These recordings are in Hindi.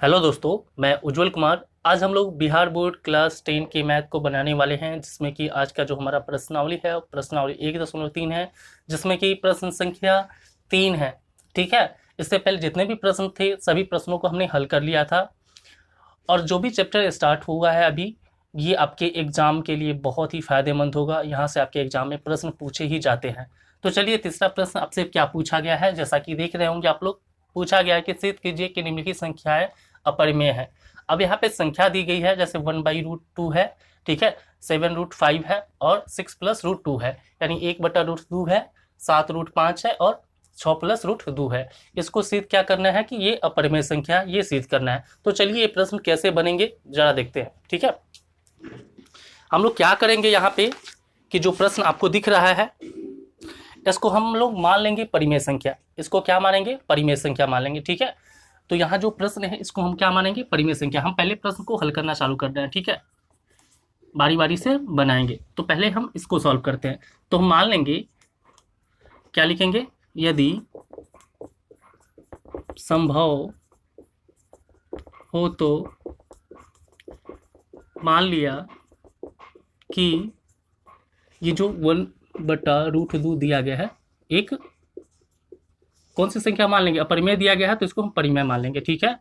हेलो दोस्तों, मैं उज्जवल कुमार। आज हम लोग बिहार बोर्ड क्लास 10 के मैथ को बनाने वाले हैं, जिसमें कि आज का जो हमारा प्रश्नावली है प्रश्नावली 1.3 है, जिसमें कि प्रश्न संख्या 3 है। ठीक है, इससे पहले जितने भी प्रश्न थे सभी प्रश्नों को हमने हल कर लिया था। और जो भी चैप्टर स्टार्ट हुआ है अभी, ये आपके एग्जाम के लिए बहुत ही फायदेमंद होगा। यहाँ से आपके एग्जाम में प्रश्न पूछे ही जाते हैं। तो चलिए, तीसरा प्रश्न आपसे क्या पूछा गया है, जैसा कि देख रहे होंगे आप लोग। पूछा गया है कि सिद्ध कीजिए कि निम्नलिखित संख्याएं अपरिमेय है। अब यहाँ पे संख्या दी गई है, जैसे 1/√2 है, ठीक है, 7√5 है और 6+√2 है, यानी 1/√2 है, 7√5 है और 6+√2 है। इसको सिद्ध क्या करना है कि ये अपरिमेय संख्या, ये सिद्ध करना है। तो चलिए, ये प्रश्न कैसे बनेंगे जरा देखते हैं। ठीक है, हम लोग क्या करेंगे यहाँ पे कि जो प्रश्न आपको दिख रहा है इसको हम लोग मान लेंगे परिमेय संख्या। इसको क्या मानेंगे? परिमेय संख्या मान लेंगे। ठीक है, तो यहाँ जो प्रश्न है इसको हम क्या मानेंगे? परिमेय संख्या। हम पहले प्रश्न को हल करना चालू कर रहे हैं। ठीक है, बारी बारी से बनाएंगे। तो पहले हम इसको सॉल्व करते हैं। तो हम मान लेंगे, क्या लिखेंगे? यदि संभव हो तो मान लिया कि ये जो 1/√2 दिया गया है, एक कौन सी संख्या मान लेंगे? अपरिमेय दिया गया है तो इसको हम परिमेय मान लेंगे। ठीक है,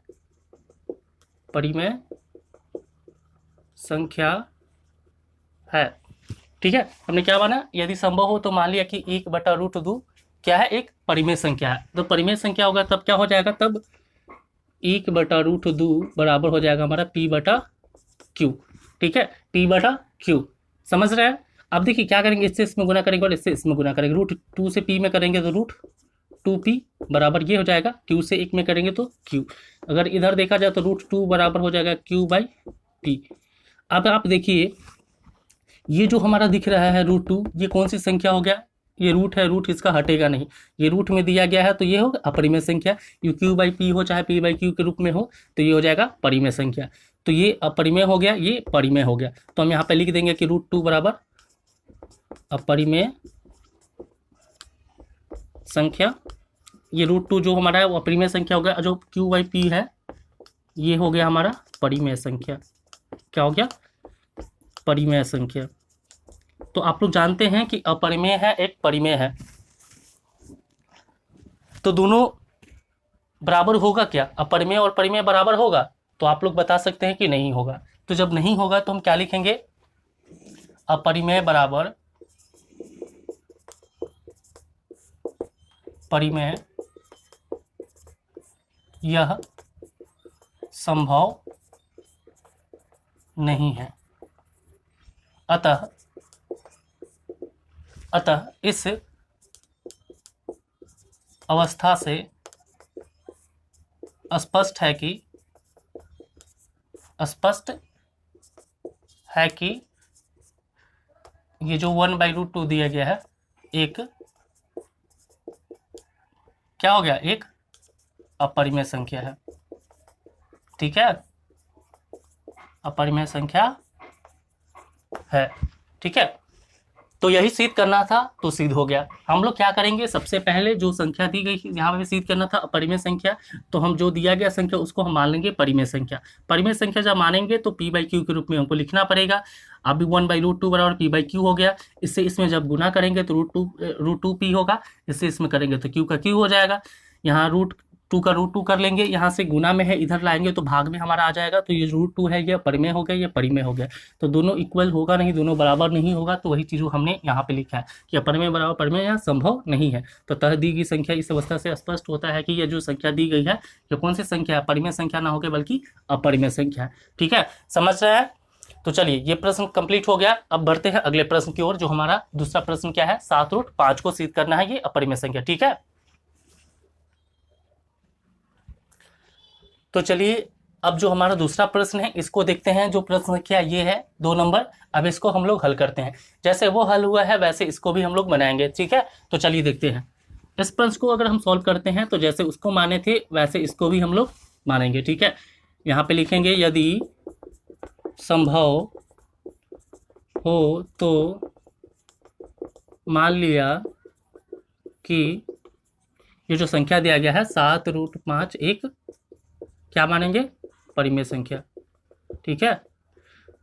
परिमेय संख्या है। ठीक है, हमने क्या माना? यदि संभव हो तो मान लिया कि 1/√2 क्या है? एक परिमेय संख्या है। तो परिमेय संख्या होगा तब क्या हो जाएगा? तब 1/√2 बराबर हो जाएगा हमारा P/Q। ठीक है, P/Q, समझ रहे हैं? अब देखिए क्या करेंगे, इससे इसमें गुना करेंगे और इससे इसमें गुना करेंगे। √2 से P में करेंगे तो √2P बराबर ये हो जाएगा। Q से 1 में करेंगे तो Q। अगर इधर देखा जाए तो √2 बराबर हो जाएगा Q/P। अब आप देखिए, ये जो हमारा दिख रहा है √2, ये कौन सी संख्या हो गया? ये रूट है, रूट इसका हटेगा नहीं। ये रूट में दिया गया है तो ये होगा अपरिमेय संख्या। ये Q/P हो चाहे P/Q के रूप में हो तो ये हो जाएगा परिमेय संख्या। तो ये अपरिमेय हो गया, ये परिमेय हो गया। तो हम यहाँ पे लिख देंगे कि √2 बराबर अपरिमेय संख्या। ये √2 जो हमारा है वो अपरिमेय संख्या हो गया। जो Q/P है ये हो गया हमारा परिमेय संख्या। क्या हो गया? परिमेय संख्या। तो आप लोग जानते हैं कि अपरिमेय है, एक परिमेय है, तो दोनों बराबर होगा क्या? अपरिमेय और परिमेय बराबर होगा? तो आप लोग बता सकते हैं कि नहीं होगा। तो जब नहीं होगा तो हम क्या लिखेंगे? अपरिमेय बराबर परिमेय, यह संभव नहीं है। अतः इस अवस्था से स्पष्ट है कि ये जो 1/√2 दिया गया है एक क्या हो गया? एक अपरिमेय संख्या है। ठीक है, अपरिमेय संख्या है। ठीक है, तो यही सिद्ध करना था, तो सिद्ध हो गया। हम लोग क्या करेंगे, सबसे पहले जो संख्या दी गई यहाँ पे सिद्ध करना था अपरिमेय संख्या, तो हम जो दिया गया संख्या उसको हम मान लेंगे परिमेय संख्या। परिमेय संख्या जब मानेंगे तो P/Q के रूप में हमको लिखना पड़ेगा। अभी 1/√2 बराबर P/Q हो गया। इससे इसमें जब गुना करेंगे तो √2P होगा। इससे इसमें करेंगे तो Q का Q हो जाएगा। यहाँ √2 का √2 कर लेंगे, यहाँ से गुना में है, इधर लाएंगे तो भाग में हमारा आ जाएगा। तो ये √2 है, ये परिमेय हो गया, ये परिमेय हो गया। तो दोनों इक्वल होगा नहीं, दोनों बराबर नहीं होगा। तो वही चीज़ हमने यहाँ पे लिखा है कि अपरिमेय बराबर परिमेय यहाँ संभव नहीं है। तो तह दी गई संख्या इस अवस्था से स्पष्ट होता है कि यह जो संख्या दी गई है ये कौन सी संख्या है? परिमेय संख्या ना होकर बल्कि अपरिमेय संख्या है। ठीक है, समझ रहे हैं? तो चलिए, ये प्रश्न कंप्लीट हो गया। अब बढ़ते हैं अगले प्रश्न की ओर। जो हमारा दूसरा प्रश्न क्या है? 7√5 को सिद्ध करना है, ये अपरिमेय संख्या। ठीक है, तो चलिए, अब जो हमारा दूसरा प्रश्न है इसको देखते हैं। जो प्रश्न संख्या ये है 2 नंबर, अब इसको हम लोग हल करते हैं। जैसे वो हल हुआ है वैसे इसको भी हम लोग बनाएंगे। ठीक है, तो चलिए देखते हैं। इस प्रश्न को अगर हम सॉल्व करते हैं तो जैसे उसको माने थे वैसे इसको भी हम लोग मानेंगे। ठीक है, यहाँ पे लिखेंगे यदि संभव हो तो मान लिया कि ये जो संख्या दिया गया है 7√5 एक क्या मानेंगे? परिमेय संख्या, ठीक है,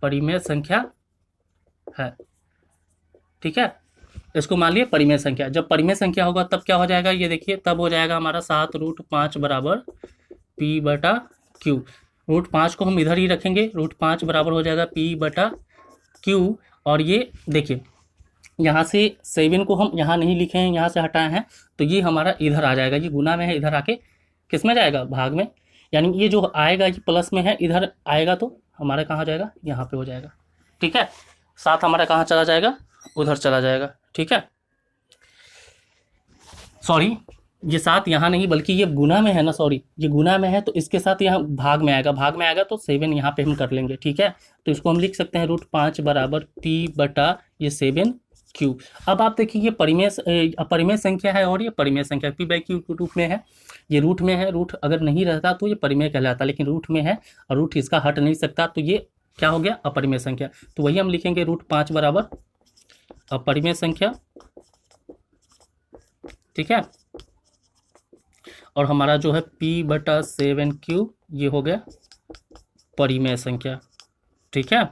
परिमेय संख्या है, ठीक है, इसको मान लिए परिमेय संख्या। जब परिमेय संख्या होगा तब क्या हो जाएगा, ये देखिए, तब हो जाएगा हमारा 7√5 बराबर P बटा Q। √5 को हम इधर ही रखेंगे, √5 बराबर हो जाएगा P बटा Q। और ये देखिए, यहाँ से 7 को हम यहाँ नहीं लिखे हैं, यहाँ से हटाए हैं, तो ये हमारा इधर आ जाएगा, ये गुना में है, इधर आके किस में जाएगा, भाग में। यानी ये जो आएगा ये प्लस में है, इधर आएगा तो हमारा कहाँ जाएगा, यहाँ पे हो जाएगा, ठीक है। 7 हमारा कहाँ चला जाएगा, उधर चला जाएगा, ठीक है। सॉरी, ये 7 यहाँ नहीं बल्कि ये गुना में है ना, सॉरी, ये गुना में है तो इसके साथ यहाँ भाग में आएगा, भाग में आएगा तो 7 यहाँ पे हम कर लेंगे, ठीक है। तो इसको हम लिख सकते हैं √5 बराबर P बटा ये 7Q। अब आप देखिए, ये अपरिमेय संख्या है और ये परिमेय संख्या P बाई Q रूट में है, ये रूट में है, रूट अगर नहीं रहता तो ये परिमेय कहलाता, लेकिन रूट में है और रूट इसका हट नहीं सकता, तो ये क्या हो गया, अपरिमेय संख्या। तो वही हम लिखेंगे √5 बराबर अपरिमेय संख्या, ठीक है। और हमारा जो है P बटा 7Q ये हो गया परिमेय संख्या, ठीक है।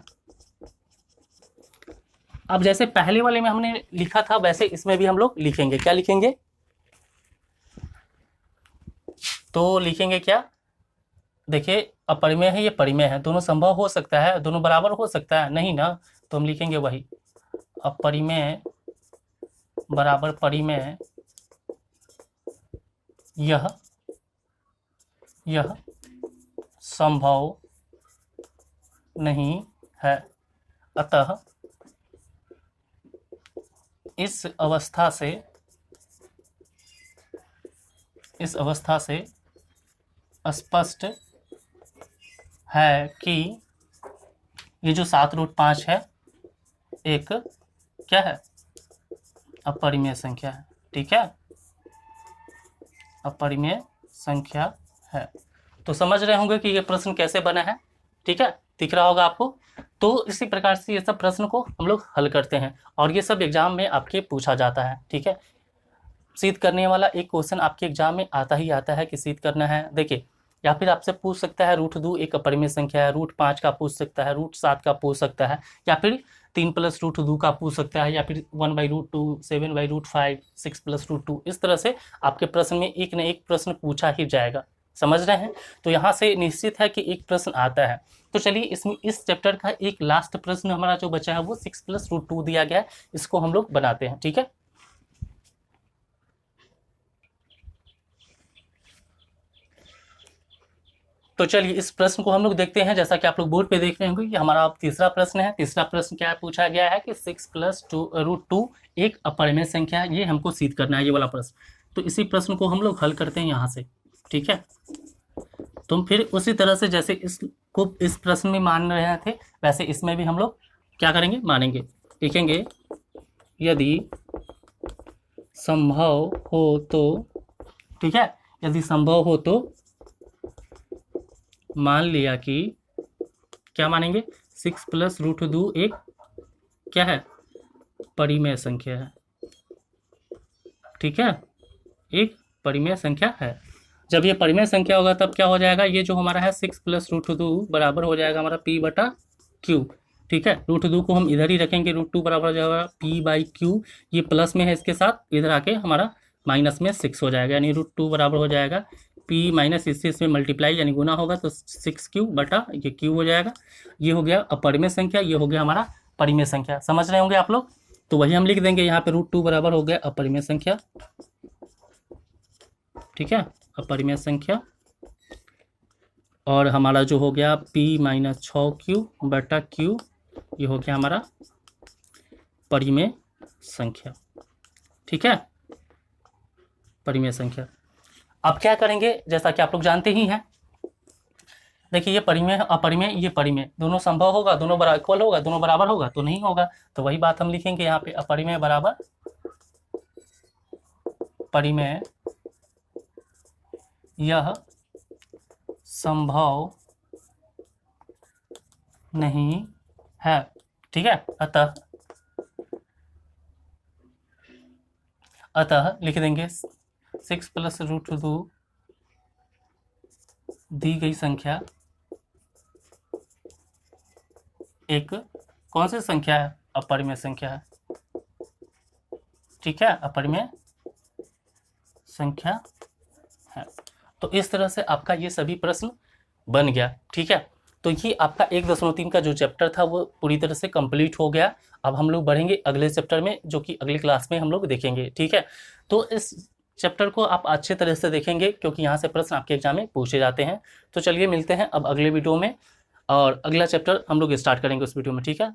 अब जैसे पहले वाले में हमने लिखा था वैसे इसमें भी हम लोग लिखेंगे, क्या लिखेंगे, तो लिखेंगे क्या, देखिए, अपरिमेय है ये परिमेय है, दोनों संभव हो सकता है, दोनों बराबर हो सकता है, नहीं ना, तो हम लिखेंगे वही अपरिमेय बराबर परिमेय, यह संभव नहीं है, अतः इस अवस्था से स्पष्ट है कि ये जो 7√5 है एक क्या है, अपरिमेय संख्या है, ठीक है, अपरिमेय संख्या है। तो समझ रहे होंगे कि ये प्रश्न कैसे बना है, ठीक है, दिख रहा होगा आपको। तो इसी प्रकार से ये सब प्रश्न को हम लोग हल करते हैं और ये सब एग्जाम में आपके पूछा जाता है, ठीक है। सिद्ध करने वाला एक क्वेश्चन आपके एग्जाम में आता ही आता है कि सिद्ध करना है, देखिए, या फिर आपसे पूछ सकता है √2 एक अपरिमेय संख्या है, √5 का पूछ सकता है, √7 का पूछ सकता है, या फिर 3 + √2 का पूछ सकता है, या फिर 1/√2, 7/√5, 6 + √2, इस तरह से आपके प्रश्न में एक न एक प्रश्न पूछा ही जाएगा, समझ रहे हैं। तो यहाँ से निश्चित है कि एक प्रश्न आता है। तो चलिए, इसमें इस चैप्टर का एक लास्ट प्रश्न हमारा जो बचा है वो 6 + √2 दिया गया है, इसको हम लोग बनाते हैं, ठीक है। तो चलिए इस प्रश्न को हम लोग देखते हैं। जैसा कि आप लोग बोर्ड पे देख रहे होंगे, ये हमारा अब तीसरा प्रश्न है। तीसरा प्रश्न क्या पूछा गया है कि 6 + √2 एक अपरिमेय संख्या है, ये हमको सिद्ध करना है, ये वाला प्रश्न। तो इसी प्रश्न को हम लोग हल करते हैं यहाँ से, ठीक है। तुम फिर उसी तरह से जैसे इसको इस प्रश्न में मान रहे थे वैसे इसमें भी हम लोग क्या करेंगे, मानेंगे, लिखेंगे यदि संभव हो तो, ठीक है, यदि संभव हो तो मान लिया कि क्या मानेंगे, 6 + √2 एक क्या है, परिमेय संख्या है, ठीक है, एक परिमेय संख्या है। जब ये परिमेय संख्या होगा तब क्या हो जाएगा, ये जो हमारा है 6 + √2 बराबर हो जाएगा हमारा P बटा Q, ठीक है। √2 को हम इधर ही रखेंगे, √2 बराबर हो जाएगा P बाई Q, ये प्लस में है, इसके साथ इधर आके हमारा माइनस में 6 हो जाएगा, यानी √2 बराबर हो जाएगा P माइनस इससे मल्टीप्लाई यानी गुना होगा तो 6Q बटा ये Q हो जाएगा। ये हो गया अपरिमेय संख्या, ये हो गया हमारा परिमेय संख्या, समझ रहे होंगे आप लोग। तो वही हम लिख देंगे यहाँ पे √2 बराबर हो गया अपरिमेय संख्या, ठीक है, अपरिमेय संख्या। और हमारा जो हो गया P - 6Q बटा Q, ये हो गया हमारा परिमेय संख्या, ठीक है, परिमेय संख्या। अब क्या करेंगे, जैसा कि आप लोग जानते ही हैं, देखिए ये परिमेय अपरिमेय, ये परिमेय, दोनों संभव होगा, दोनों इक्वल होगा, दोनों बराबर होगा, तो नहीं होगा। तो वही बात हम लिखेंगे यहाँ पे, अपरिमेय बराबर परिमेय, यह संभव नहीं है, ठीक है। अतः लिख देंगे 6 + √2 दी गई संख्या एक कौन सी संख्या है? अपरिमेय संख्या है। ठीक है, अपरिमेय संख्या है। तो इस तरह से आपका ये सभी प्रश्न बन गया। ठीक है, तो ये आपका 1.3 का जो चैप्टर था वो पूरी तरह से कंप्लीट हो गया। अब हम लोग बढ़ेंगे अगले चैप्टर में, जो कि अगली क्लास में हम लोग देखेंगे। ठीक है, तो इस चैप्टर को आप अच्छे तरह से देखेंगे क्योंकि यहाँ से प्रश्न आपके एग्जाम में पूछे जाते हैं। तो चलिए मिलते हैं अब अगले वीडियो में, और अगला चैप्टर हम लोग स्टार्ट करेंगे उस वीडियो में। ठीक है।